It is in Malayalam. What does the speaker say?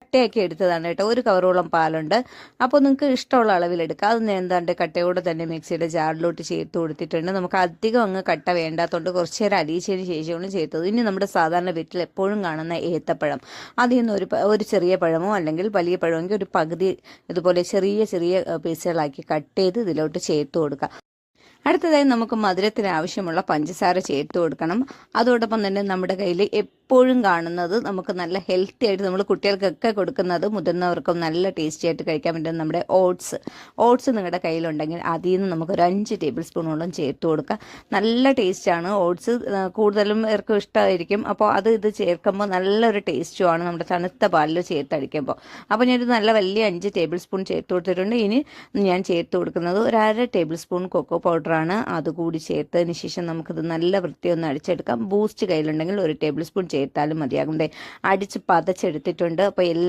കട്ടയാക്കി എടുത്തതാണ് കേട്ടോ. ഒരു കവറോളം പാലുണ്ട്. അപ്പോൾ നിങ്ങൾക്ക് ഇഷ്ടമുള്ള അളവിലെടുക്കുക. അത് എന്താണ്ട് കട്ടയോടെ തന്നെ മിക്സിയുടെ ജാറിലോട്ട് ചേർത്ത് കൊടുത്തിട്ടുണ്ട്. നമുക്ക് അധികം അങ്ങ് കട്ട വേണ്ടാത്തതുകൊണ്ട് കുറച്ച് നേരം അലിയിച്ചതിന് ശേഷമാണ് ചേർത്തത്. ഇനി നമ്മുടെ സാധാരണ വീട്ടിൽ എപ്പോഴും കാണുന്ന ഏത്തപ്പഴം, അതിൽ നിന്ന് ഒരു ചെറിയ പഴമോ അല്ലെങ്കിൽ വലിയ പഴമെങ്കിൽ ഒരു പകുതി ഇതുപോലെ ചെറിയ ചെറിയ പീസുകളാക്കി കട്ട് ചെയ്ത് ഇതിലോട്ട് ചേർത്ത് കൊടുക്കുക. അടുത്തതായി നമുക്ക് മധുരത്തിന് ആവശ്യമുള്ള പഞ്ചസാര ചേർത്ത് കൊടുക്കണം. അതോടൊപ്പം തന്നെ നമ്മുടെ കയ്യിൽ എപ്പോഴും കാണുന്നത്, നമുക്ക് നല്ല ഹെൽത്തി ആയിട്ട് നമ്മൾ കുട്ടികൾക്കൊക്കെ കൊടുക്കുന്നത്, മുതിർന്നവർക്കും നല്ല ടേസ്റ്റി ആയിട്ട് കഴിക്കാൻ പറ്റുന്ന നമ്മുടെ ഓട്സ് നിങ്ങളുടെ കയ്യിലുണ്ടെങ്കിൽ അതിൽ നിന്ന് നമുക്കൊരു 5 ടേബിൾ സ്പൂണോളം ചേർത്ത് കൊടുക്കുക. നല്ല ടേസ്റ്റാണ്. ഓട്സ് കൂടുതലും പേർക്കും ഇഷ്ടമായിരിക്കും. അപ്പോൾ ഇത് ചേർക്കുമ്പോൾ നല്ലൊരു ടേസ്റ്റുമാണ് നമ്മുടെ തണുത്ത പാലിൽ ചേർത്തടിക്കുമ്പോൾ. അപ്പോൾ ഞാനൊരു നല്ല വലിയ 5 ടേബിൾ സ്പൂൺ ചേർത്ത് കൊടുത്തിട്ടുണ്ട്. ഇനി ഞാൻ ചേർത്ത് കൊടുക്കുന്നത് ഒരു 1/2 ടേബിൾ സ്പൂൺ കൊക്കോ പൗഡറാണ്. അതുകൂടി ചേർത്തതിന് ശേഷം നമുക്കിത് നല്ല വൃത്തിയൊന്ന് അടിച്ചെടുക്കാം. ബൂസ്റ്റ് കയ്യിലുണ്ടെങ്കിൽ 1 ടേബിൾ സ്പൂൺ ചേർത്താലും മതിയാകും. അടിച്ച് പതച്ചെടുത്തിട്ടുണ്ട്. അപ്പോൾ എല്ലാം